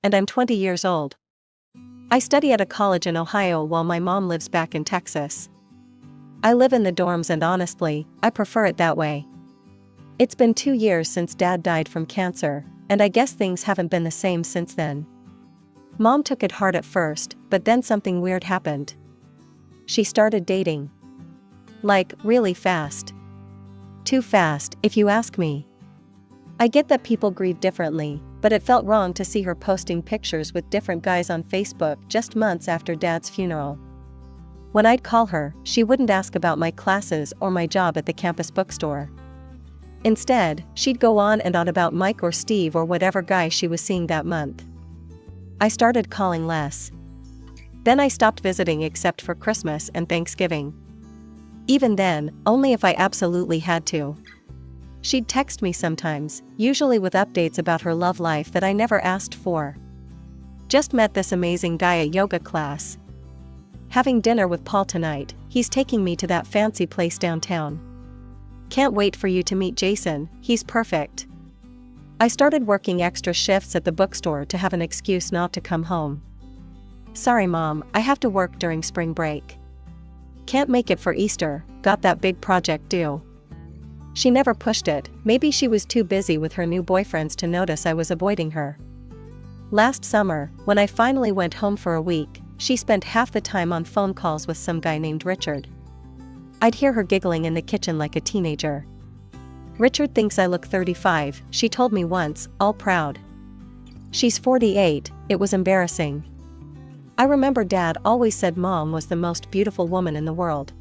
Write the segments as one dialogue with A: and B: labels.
A: and I'm 20 years old. I study at a college in Ohio while my mom lives back in Texas. I live in the dorms and honestly, I prefer it that way. It's been 2 years since Dad died from cancer, and I guess things haven't been the same since then. Mom took it hard at first, but then something weird happened. She started dating. Like, really fast. Too fast, if you ask me. I get that people grieve differently, but it felt wrong to see her posting pictures with different guys on Facebook just months after Dad's funeral. When I'd call her, she wouldn't ask about my classes or my job at the campus bookstore. Instead, she'd go on and on about Mike or Steve or whatever guy she was seeing that month. I started calling less. Then I stopped visiting except for Christmas and Thanksgiving. Even then, only if I absolutely had to. She'd text me sometimes, usually with updates about her love life that I never asked for. Just met this amazing guy at yoga class. Having dinner with Paul tonight, he's taking me to that fancy place downtown. Can't wait for you to meet Jason, he's perfect. I started working extra shifts at the bookstore to have an excuse not to come home. Sorry Mom, I have to work during spring break. Can't make it for Easter, got that big project due. She never pushed it, maybe she was too busy with her new boyfriends to notice I was avoiding her. Last summer, when I finally went home for a week, she spent half the time on phone calls with some guy named Richard. I'd hear her giggling in the kitchen like a teenager. Richard thinks I look 35, she told me once, all proud. She's 48, it was embarrassing. I remember Dad always said Mom was the most beautiful woman in the world.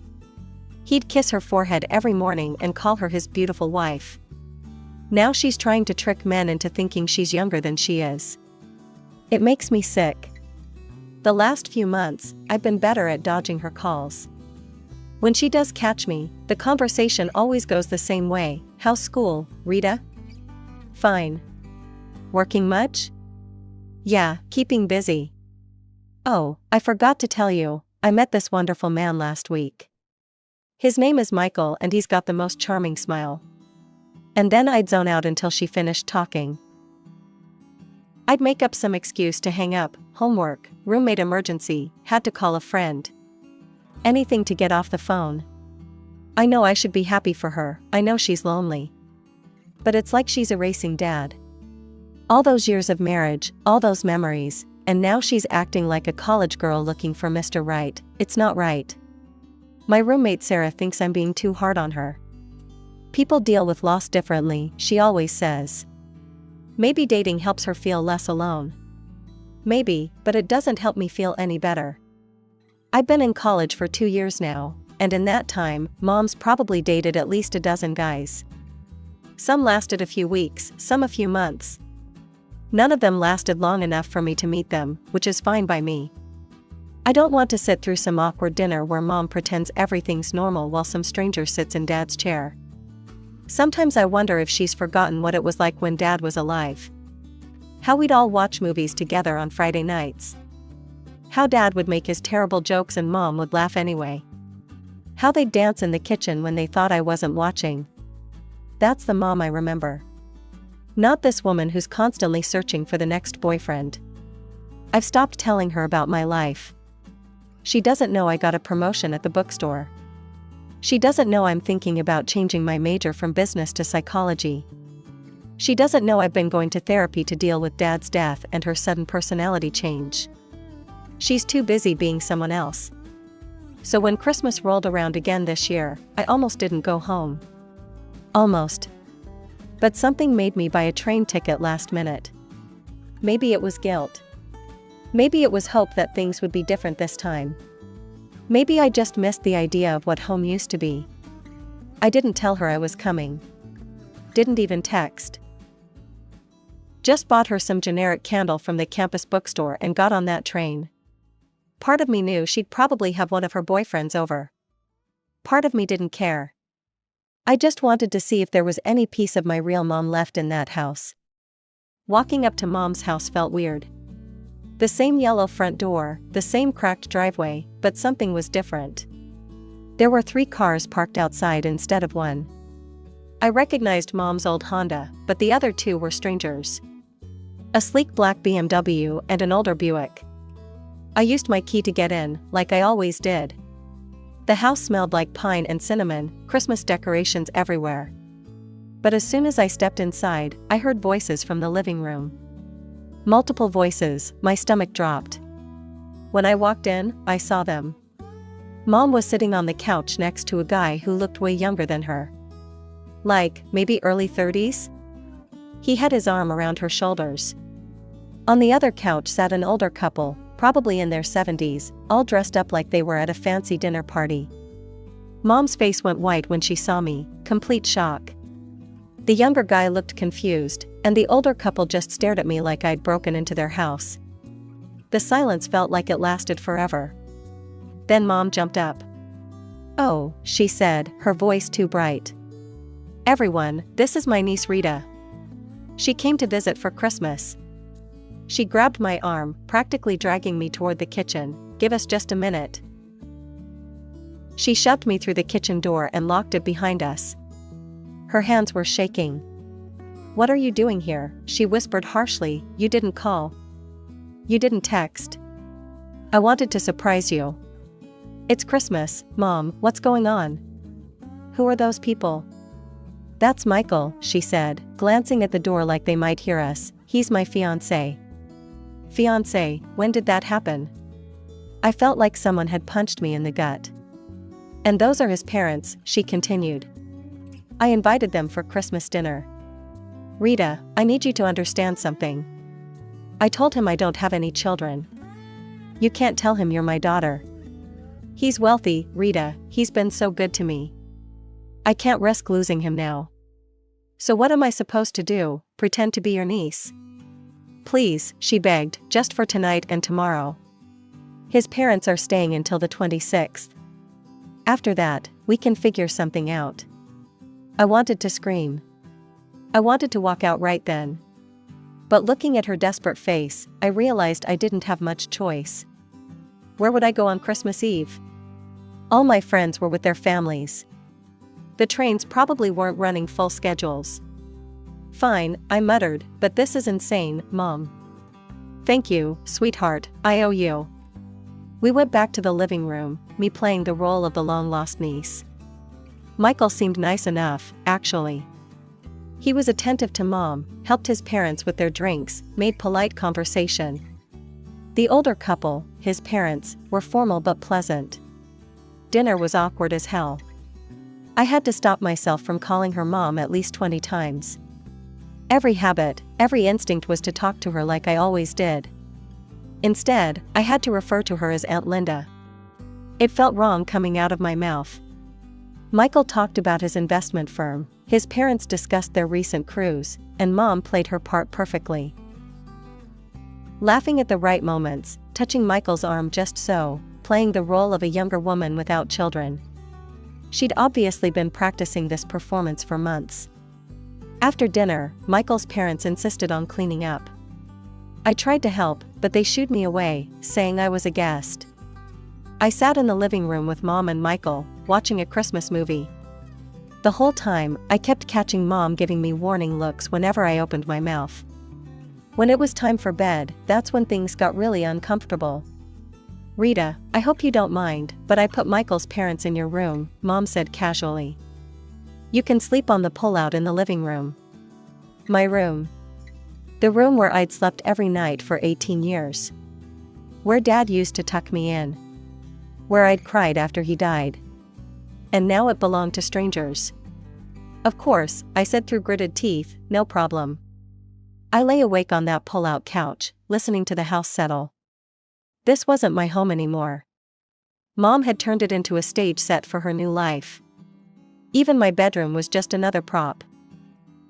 A: He'd kiss her forehead every morning and call her his beautiful wife. Now she's trying to trick men into thinking she's younger than she is. It makes me sick. The last few months, I've been better at dodging her calls. When she does catch me, the conversation always goes the same way. How's school, Rita? Fine. Working much? Yeah, keeping busy. Oh, I forgot to tell you, I met this wonderful man last week. His name is Michael and he's got the most charming smile. And then I'd zone out until she finished talking. I'd make up some excuse to hang up, homework, roommate emergency, had to call a friend. Anything to get off the phone. I know I should be happy for her, I know she's lonely. But it's like she's erasing Dad. All those years of marriage, all those memories, and now she's acting like a college girl looking for Mr. Right. It's not right. My roommate Sarah thinks I'm being too hard on her. People deal with loss differently, she always says. Maybe dating helps her feel less alone. Maybe, but it doesn't help me feel any better. I've been in college for 2 years now, and in that time, Mom's probably dated at least a dozen guys. Some lasted a few weeks, some a few months. None of them lasted long enough for me to meet them, which is fine by me. I don't want to sit through some awkward dinner where Mom pretends everything's normal while some stranger sits in Dad's chair. Sometimes I wonder if she's forgotten what it was like when Dad was alive. How we'd all watch movies together on Friday nights. How Dad would make his terrible jokes and Mom would laugh anyway. How they'd dance in the kitchen when they thought I wasn't watching. That's the Mom I remember. Not this woman who's constantly searching for the next boyfriend. I've stopped telling her about my life. She doesn't know I got a promotion at the bookstore. She doesn't know I'm thinking about changing my major from business to psychology. She doesn't know I've been going to therapy to deal with Dad's death and her sudden personality change. She's too busy being someone else. So when Christmas rolled around again this year, I almost didn't go home. Almost. But something made me buy a train ticket last minute. Maybe it was guilt. Maybe it was hope that things would be different this time. Maybe I just missed the idea of what home used to be. I didn't tell her I was coming. Didn't even text. Just bought her some generic candle from the campus bookstore and got on that train. Part of me knew she'd probably have one of her boyfriends over. Part of me didn't care. I just wanted to see if there was any piece of my real mom left in that house. Walking up to Mom's house felt weird. The same yellow front door, the same cracked driveway, but something was different. There were 3 cars parked outside instead of 1. I recognized Mom's old Honda, but the other 2 were strangers. A sleek black BMW and an older Buick. I used my key to get in, like I always did. The house smelled like pine and cinnamon, Christmas decorations everywhere. But as soon as I stepped inside, I heard voices from the living room. Multiple voices, my stomach dropped. When I walked in, I saw them. Mom was sitting on the couch next to a guy who looked way younger than her. Like, maybe early 30s? He had his arm around her shoulders. On the other couch sat an older couple, probably in their 70s, all dressed up like they were at a fancy dinner party. Mom's face went white when she saw me, complete shock. The younger guy looked confused, and the older couple just stared at me like I'd broken into their house. The silence felt like it lasted forever. Then Mom jumped up. "Oh," she said, her voice too bright. "Everyone, this is my niece Rita. She came to visit for Christmas." She grabbed my arm, practically dragging me toward the kitchen. "Give us just a minute." She shoved me through the kitchen door and locked it behind us. Her hands were shaking. "What are you doing here?" she whispered harshly. "You didn't call. You didn't text. I wanted to surprise you." "It's Christmas, Mom, what's going on?" "Who are those people?" "That's Michael," she said, glancing at the door like they might hear us. "He's my fiancé." "Fiancé, when did that happen?" I felt like someone had punched me in the gut. "And those are his parents," she continued. "I invited them for Christmas dinner." "Rita, I need you to understand something." I told him I don't have any children. "You can't tell him you're my daughter." "He's wealthy, Rita, he's been so good to me. I can't risk losing him now." "So what am I supposed to do, pretend to be your niece?" "Please," she begged, "just for tonight and tomorrow. His parents are staying until the 26th. After that, we can figure something out." I wanted to scream. I wanted to walk out right then. But looking at her desperate face, I realized I didn't have much choice. Where would I go on Christmas Eve? All my friends were with their families. The trains probably weren't running full schedules. "Fine," I muttered, "but this is insane, Mom." "Thank you, sweetheart, I owe you." We went back to the living room, me playing the role of the long-lost niece. Michael seemed nice enough, actually. He was attentive to Mom, helped his parents with their drinks, made polite conversation. The older couple, his parents, were formal but pleasant. Dinner was awkward as hell. I had to stop myself from calling her Mom at least 20 times. Every habit, every instinct was to talk to her like I always did. Instead, I had to refer to her as Aunt Linda. It felt wrong coming out of my mouth. Michael talked about his investment firm, his parents discussed their recent cruise, and Mom played her part perfectly. Laughing at the right moments, touching Michael's arm just so, playing the role of a younger woman without children. She'd obviously been practicing this performance for months. After dinner, Michael's parents insisted on cleaning up. I tried to help, but they shooed me away, saying I was a guest. I sat in the living room with Mom and Michael, watching a Christmas movie. The whole time, I kept catching Mom giving me warning looks whenever I opened my mouth. When it was time for bed, that's when things got really uncomfortable. "Rita, I hope you don't mind, but I put Michael's parents in your room," Mom said casually. "You can sleep on the pullout in the living room." My room. The room where I'd slept every night for 18 years. Where Dad used to tuck me in. Where I'd cried after he died. And now it belonged to strangers. "Of course," I said through gritted teeth, "no problem." I lay awake on that pull-out couch, listening to the house settle. This wasn't my home anymore. Mom had turned it into a stage set for her new life. Even my bedroom was just another prop.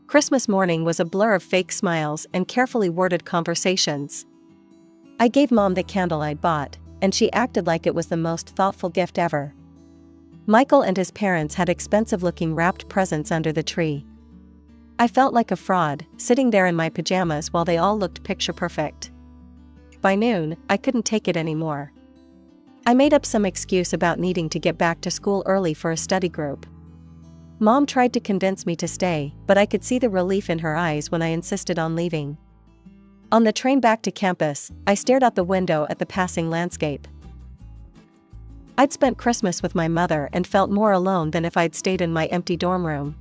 A: Christmas morning was a blur of fake smiles and carefully worded conversations. I gave Mom the candle I'd bought, and she acted like it was the most thoughtful gift ever. Michael and his parents had expensive-looking wrapped presents under the tree. I felt like a fraud, sitting there in my pajamas while they all looked picture-perfect. By noon, I couldn't take it anymore. I made up some excuse about needing to get back to school early for a study group. Mom tried to convince me to stay, but I could see the relief in her eyes when I insisted on leaving. On the train back to campus, I stared out the window at the passing landscape. I'd spent Christmas with my mother and felt more alone than if I'd stayed in my empty dorm room.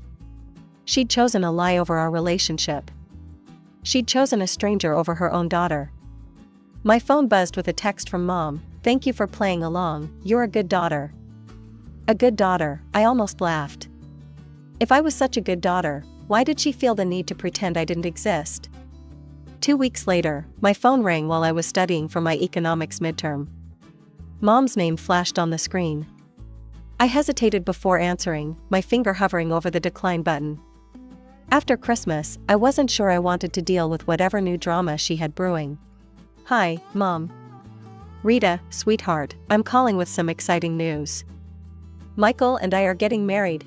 A: She'd chosen a lie over our relationship. She'd chosen a stranger over her own daughter. My phone buzzed with a text from Mom. "Thank you for playing along, you're a good daughter." A good daughter, I almost laughed. If I was such a good daughter, why did she feel the need to pretend I didn't exist? 2 weeks later, my phone rang while I was studying for my economics midterm. Mom's name flashed on the screen. I hesitated before answering, my finger hovering over the decline button. After Christmas, I wasn't sure I wanted to deal with whatever new drama she had brewing. "Hi, Mom." "Rita, sweetheart, I'm calling with some exciting news. Michael and I are getting married."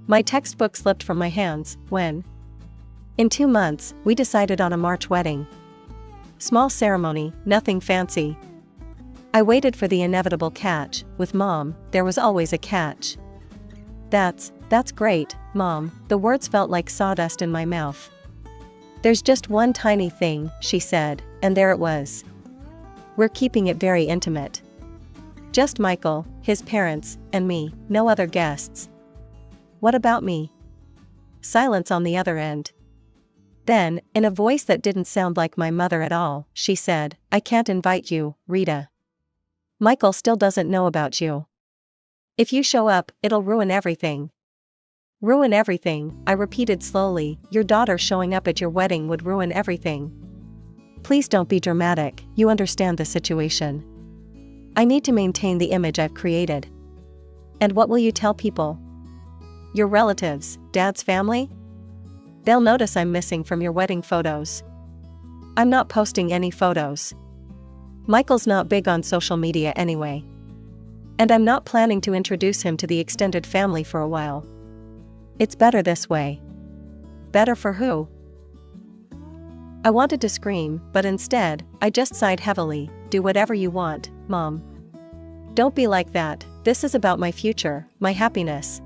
A: My textbook slipped from my hands. "When?" "In 2 months, we decided on a March wedding. Small ceremony, nothing fancy." I waited for the inevitable catch. With Mom, there was always a catch. That's great, Mom." The words felt like sawdust in my mouth. "There's just one tiny thing," she said, and there it was. "We're keeping it very intimate. Just Michael, his parents, and me, no other guests." "What about me?" Silence on the other end. Then, in a voice that didn't sound like my mother at all, she said, "I can't invite you, Rita. Michael still doesn't know about you. If you show up, it'll ruin everything." "Ruin everything," I repeated slowly. "Your daughter showing up at your wedding would ruin everything." "Please don't be dramatic, you understand the situation. I need to maintain the image I've created." "And what will you tell people?" "Your relatives, Dad's family? They'll notice I'm missing from your wedding photos." "I'm not posting any photos. Michael's not big on social media anyway. And I'm not planning to introduce him to the extended family for a while. It's better this way." "Better for who?" I wanted to scream, but instead, I just sighed heavily. "Do whatever you want, Mom. Don't be like that, this is about my future, my happiness.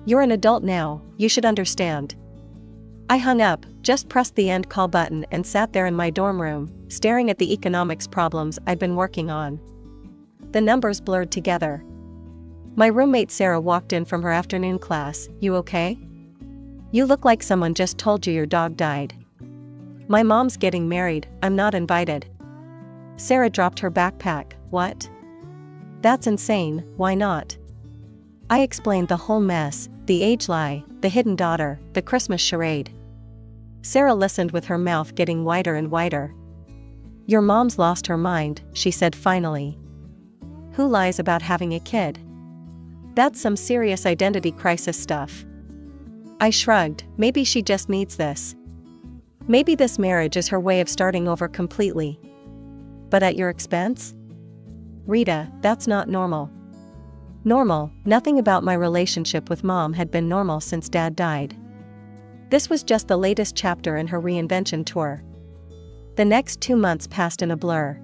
A: You're an adult now, you should understand." I hung up, just pressed the end call button and sat there in my dorm room, staring at the economics problems I'd been working on. The numbers blurred together. My roommate Sarah walked in from her afternoon class. "You okay? You look like someone just told you your dog died." "My mom's getting married, I'm not invited." Sarah dropped her backpack. "What? That's insane, why not?" I explained the whole mess, the age lie, the hidden daughter, the Christmas charade. Sarah listened with her mouth getting wider and wider. "Your mom's lost her mind," she said finally. "Who lies about having a kid? That's some serious identity crisis stuff." I shrugged. Maybe she just needs this. Maybe this marriage is her way of starting over completely. But at your expense? "Rita, that's not normal." Normal, nothing about my relationship with Mom had been normal since Dad died. This was just the latest chapter in her reinvention tour. The next 2 months passed in a blur.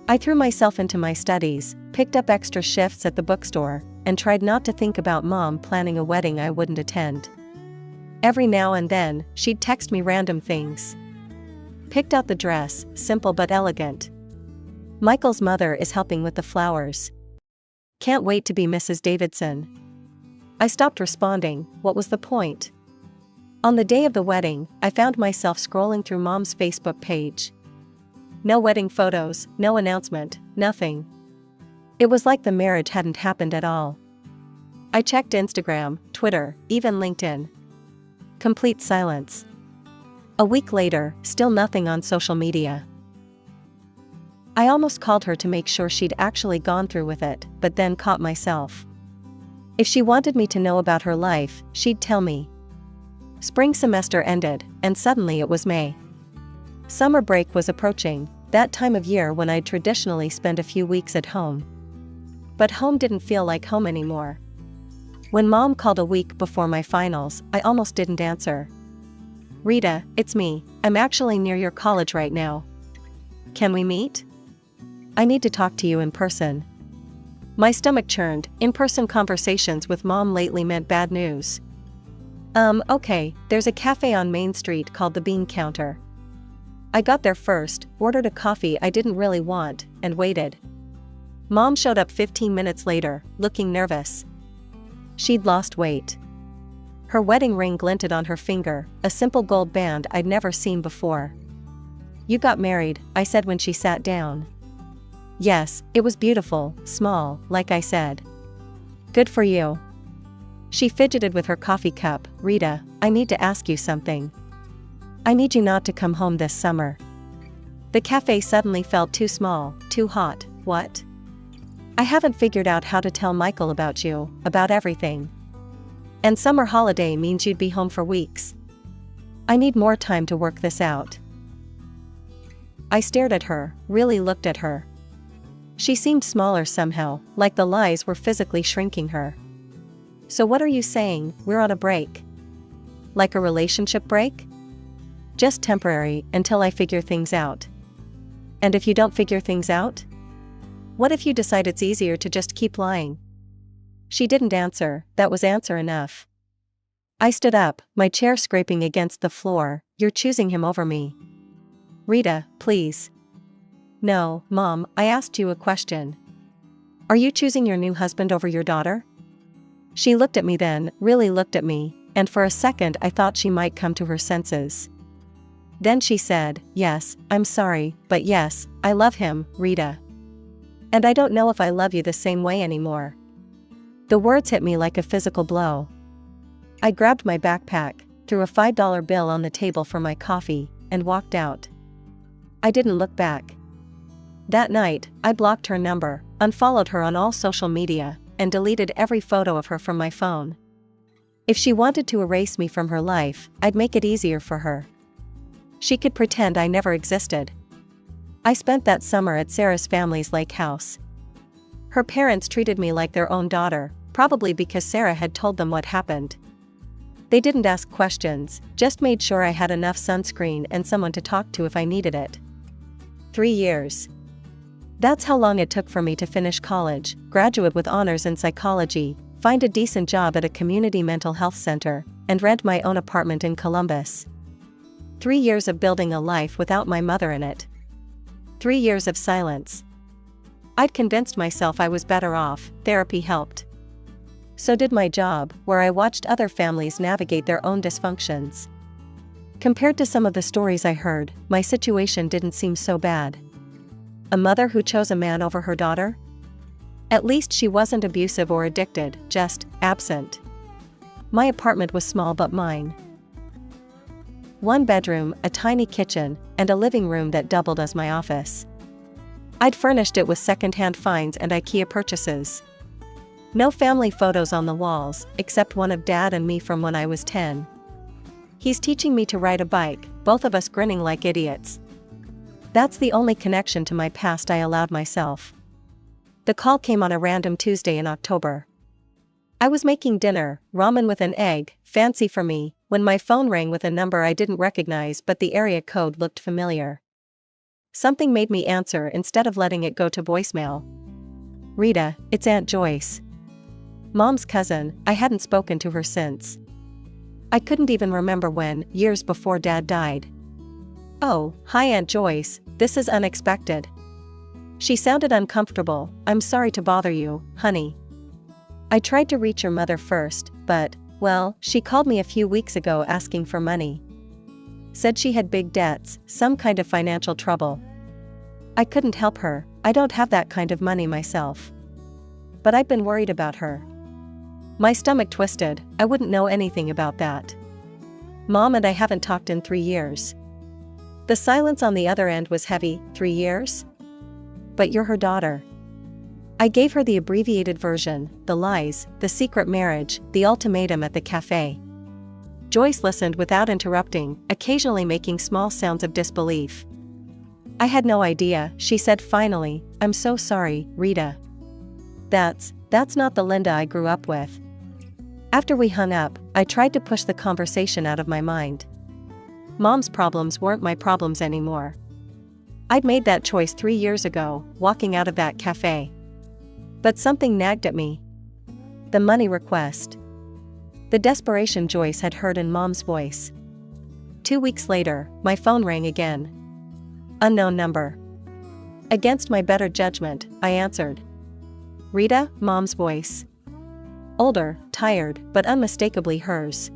A: I threw myself into my studies, picked up extra shifts at the bookstore, and tried not to think about Mom planning a wedding I wouldn't attend. Every now and then, she'd text me random things. "Picked out the dress, simple but elegant. Michael's mother is helping with the flowers. Can't wait to be Mrs. Davidson." I stopped responding. What was the point? On the day of the wedding, I found myself scrolling through Mom's Facebook page. No wedding photos, no announcement, nothing. It was like the marriage hadn't happened at all. I checked Instagram, Twitter, even LinkedIn. Complete silence. A week later, still nothing on social media. I almost called her to make sure she'd actually gone through with it, but then caught myself. If she wanted me to know about her life, she'd tell me. Spring semester ended, and suddenly it was May. Summer break was approaching, that time of year when I'd traditionally spend a few weeks at home. But home didn't feel like home anymore. When Mom called a week before my finals, I almost didn't answer. "Rita, it's me. I'm actually near your college right now. Can we meet? I need to talk to you in person." My stomach churned. In-person conversations with Mom lately meant bad news. Okay, there's a cafe on Main Street called the Bean Counter. I got there first, ordered a coffee I didn't really want, and waited. Mom showed up 15 minutes later, looking nervous. She'd lost weight. Her wedding ring glinted on her finger, a simple gold band I'd never seen before. "You got married," I said when she sat down. "Yes, it was beautiful, small, like I said." "Good for you." She fidgeted with her coffee cup. "Rita, I need to ask you something. I need you not to come home this summer." The cafe suddenly felt too small, too hot. "What?" "I haven't figured out how to tell Michael about you, about everything. And summer holiday means you'd be home for weeks. I need more time to work this out." I stared at her, really looked at her. She seemed smaller somehow, like the lies were physically shrinking her. "So what are you saying, we're on a break? Like a relationship break?" "Just temporary, until I figure things out." "And if you don't figure things out? What if you decide it's easier to just keep lying?" She didn't answer. That was answer enough. I stood up, my chair scraping against the floor. "You're choosing him over me." "Rita, please." "No, Mom, I asked you a question. Are you choosing your new husband over your daughter?" She looked at me then, really looked at me, and for a second I thought she might come to her senses. Then she said, "Yes, I'm sorry, but yes, I love him, Rita. And I don't know if I love you the same way anymore." The words hit me like a physical blow. I grabbed my backpack, threw a $5 bill on the table for my coffee, and walked out. I didn't look back. That night, I blocked her number, unfollowed her on all social media, and deleted every photo of her from my phone. If she wanted to erase me from her life, I'd make it easier for her. She could pretend I never existed. I spent that summer at Sarah's family's lake house. Her parents treated me like their own daughter, probably because Sarah had told them what happened. They didn't ask questions, just made sure I had enough sunscreen and someone to talk to if I needed it. 3 years. That's how long it took for me to finish college, graduate with honors in psychology, find a decent job at a community mental health center, and rent my own apartment in Columbus. 3 years of building a life without my mother in it. 3 years of silence. I'd convinced myself I was better off. Therapy helped. So did my job, where I watched other families navigate their own dysfunctions. Compared to some of the stories I heard, my situation didn't seem so bad. A mother who chose a man over her daughter? At least she wasn't abusive or addicted, just absent. My apartment was small but mine. 1 bedroom, a tiny kitchen, and a living room that doubled as my office. I'd furnished it with second-hand finds and IKEA purchases. No family photos on the walls, except one of Dad and me from when I was 10. He's teaching me to ride a bike, both of us grinning like idiots. That's the only connection to my past I allowed myself. The call came on a random Tuesday in October. I was making dinner, ramen with an egg, fancy for me, when my phone rang with a number I didn't recognize but the area code looked familiar. Something made me answer instead of letting it go to voicemail. "Rita, it's Aunt Joyce. Mom's cousin." I hadn't spoken to her since. I couldn't even remember when, years before Dad died. "Oh, hi Aunt Joyce, this is unexpected." She sounded uncomfortable. "I'm sorry to bother you, honey. I tried to reach your mother first, but, well, she called me a few weeks ago asking for money. Said she had big debts, some kind of financial trouble. I couldn't help her, I don't have that kind of money myself. But I've been worried about her." My stomach twisted. I wouldn't know anything about that. Mom and I haven't talked in 3 years. The silence on the other end was heavy. 3 years? But you're her daughter. I gave her the abbreviated version, the lies, the secret marriage, the ultimatum at the cafe. Joyce listened without interrupting, occasionally making small sounds of disbelief. "I had no idea," she said finally. "I'm so sorry, Rita. That's not the Linda I grew up with." After we hung up, I tried to push the conversation out of my mind. Mom's problems weren't my problems anymore. I'd made that choice 3 years ago, walking out of that cafe. But something nagged at me. The money request. The desperation Joyce had heard in Mom's voice. 2 weeks later, my phone rang again. Unknown number. Against my better judgment, I answered. Rita, Mom's voice. Older, tired, but unmistakably hers.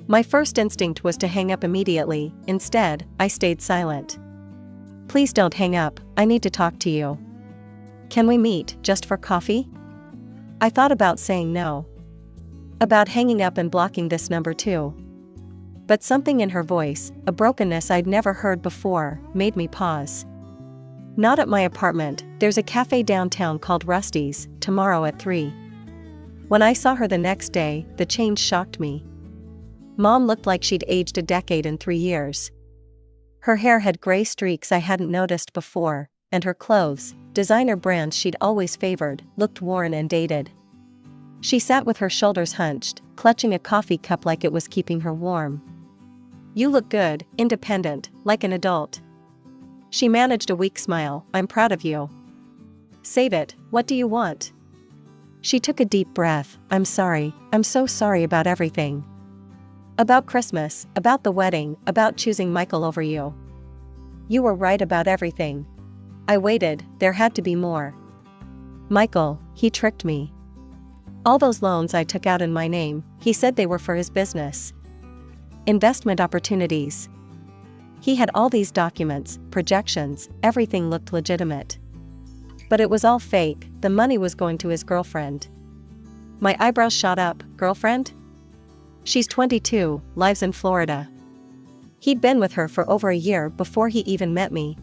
A: My first instinct was to hang up immediately. Instead, I stayed silent. Please don't hang up, I need to talk to you. Can we meet, just for coffee? I thought about saying no. About hanging up and blocking this number too. But something in her voice, a brokenness I'd never heard before, made me pause. Not at my apartment, there's a cafe downtown called Rusty's, tomorrow at 3. When I saw her the next day, the change shocked me. Mom looked like she'd aged a decade in 3 years. Her hair had gray streaks I hadn't noticed before, and her clothes, designer brands she'd always favored, looked worn and dated. She sat with her shoulders hunched, clutching a coffee cup like it was keeping her warm. You look good, independent, like an adult. She managed a weak smile. I'm proud of you. Save it, what do you want? She took a deep breath. I'm sorry, I'm so sorry about everything. About Christmas, about the wedding, about choosing Michael over you. You were right about everything. I waited, there had to be more. Michael, he tricked me. All those loans I took out in my name, he said they were for his business. Investment opportunities. He had all these documents, projections, everything looked legitimate. But it was all fake, the money was going to his girlfriend. My eyebrows shot up. Girlfriend? She's 22, lives in Florida. He'd been with her for over a year before he even met me.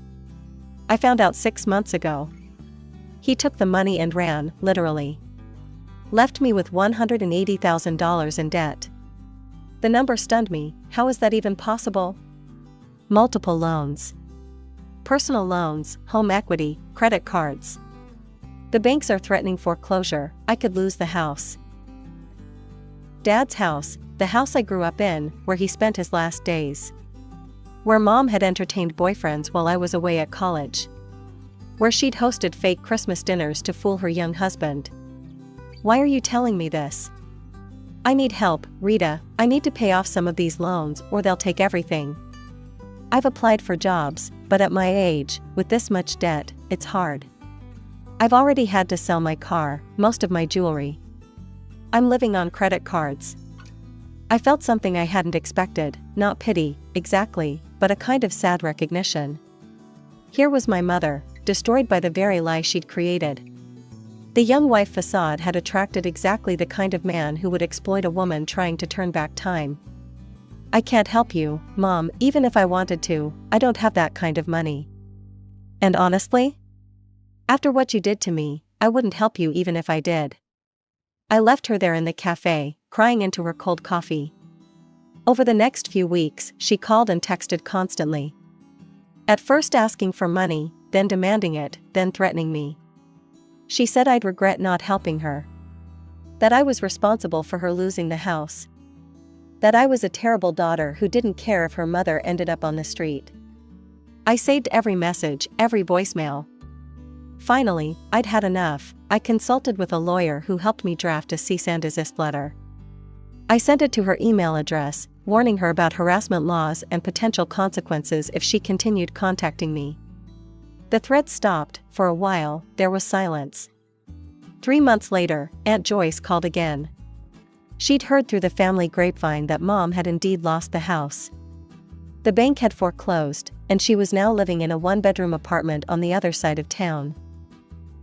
A: I found out 6 months ago. He took the money and ran, literally. Left me with $180,000 in debt. The number stunned me. How is that even possible? Multiple loans. Personal loans, home equity, credit cards. The banks are threatening foreclosure. I could lose the house. Dad's house, the house I grew up in, where he spent his last days. Where Mom had entertained boyfriends while I was away at college. Where she'd hosted fake Christmas dinners to fool her young husband. Why are you telling me this? I need help, Rita. I need to pay off some of these loans or they'll take everything. I've applied for jobs, but at my age, with this much debt, it's hard. I've already had to sell my car, most of my jewelry. I'm living on credit cards. I felt something I hadn't expected, not pity, exactly, but a kind of sad recognition. Here was my mother, destroyed by the very lie she'd created. The young wife facade had attracted exactly the kind of man who would exploit a woman trying to turn back time. I can't help you, Mom, even if I wanted to. I don't have that kind of money. And honestly? After what you did to me, I wouldn't help you even if I did. I left her there in the cafe, crying into her cold coffee. Over the next few weeks, she called and texted constantly. At first asking for money, then demanding it, then threatening me. She said I'd regret not helping her. That I was responsible for her losing the house. That I was a terrible daughter who didn't care if her mother ended up on the street. I saved every message, every voicemail. Finally, I'd had enough. I consulted with a lawyer who helped me draft a cease and desist letter. I sent it to her email address, warning her about harassment laws and potential consequences if she continued contacting me. The thread stopped. For a while, there was silence. 3 months later, Aunt Joyce called again. She'd heard through the family grapevine that Mom had indeed lost the house. The bank had foreclosed, and she was now living in a 1-bedroom apartment on the other side of town.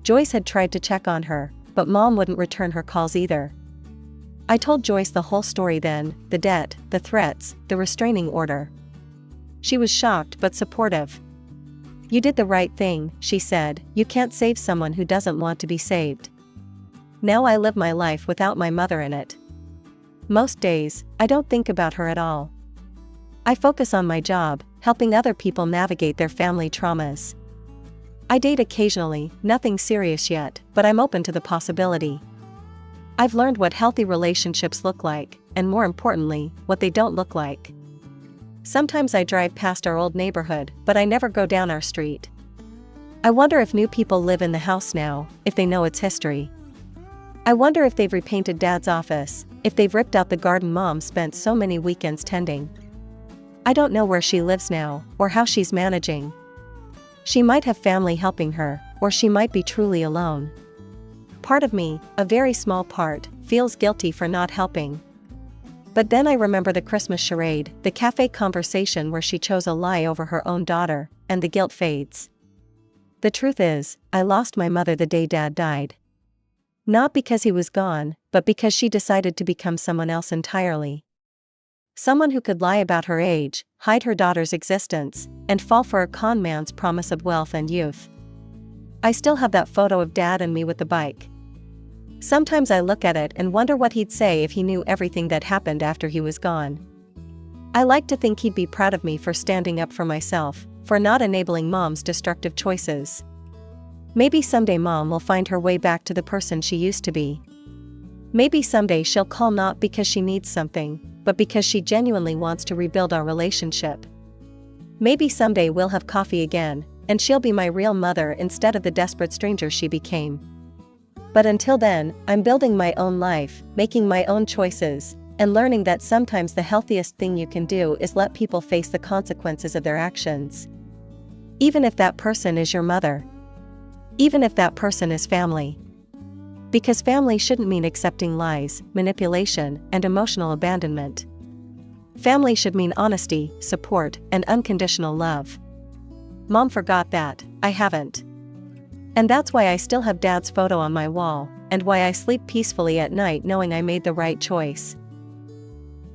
A: Joyce had tried to check on her, but Mom wouldn't return her calls either. I told Joyce the whole story then, the debt, the threats, the restraining order. She was shocked but supportive. You did the right thing, she said. You can't save someone who doesn't want to be saved. Now I live my life without my mother in it. Most days, I don't think about her at all. I focus on my job, helping other people navigate their family traumas. I date occasionally, nothing serious yet, but I'm open to the possibility. I've learned what healthy relationships look like, and more importantly, what they don't look like. Sometimes I drive past our old neighborhood, but I never go down our street. I wonder if new people live in the house now, if they know its history. I wonder if they've repainted Dad's office, if they've ripped out the garden Mom spent so many weekends tending. I don't know where she lives now, or how she's managing. She might have family helping her, or she might be truly alone. Part of me, a very small part, feels guilty for not helping. But then I remember the Christmas charade, the cafe conversation where she chose a lie over her own daughter, and the guilt fades. The truth is, I lost my mother the day Dad died. Not because he was gone, but because she decided to become someone else entirely. Someone who could lie about her age, hide her daughter's existence, and fall for a con man's promise of wealth and youth. I still have that photo of Dad and me with the bike. Sometimes I look at it and wonder what he'd say if he knew everything that happened after he was gone. I like to think he'd be proud of me for standing up for myself, for not enabling Mom's destructive choices. Maybe someday Mom will find her way back to the person she used to be. Maybe someday she'll call not because she needs something, but because she genuinely wants to rebuild our relationship. Maybe someday we'll have coffee again, and she'll be my real mother instead of the desperate stranger she became. But until then, I'm building my own life, making my own choices, and learning that sometimes the healthiest thing you can do is let people face the consequences of their actions. Even if that person is your mother. Even if that person is family. Because family shouldn't mean accepting lies, manipulation, and emotional abandonment. Family should mean honesty, support, and unconditional love. Mom forgot that, I haven't. And that's why I still have Dad's photo on my wall, and why I sleep peacefully at night knowing I made the right choice.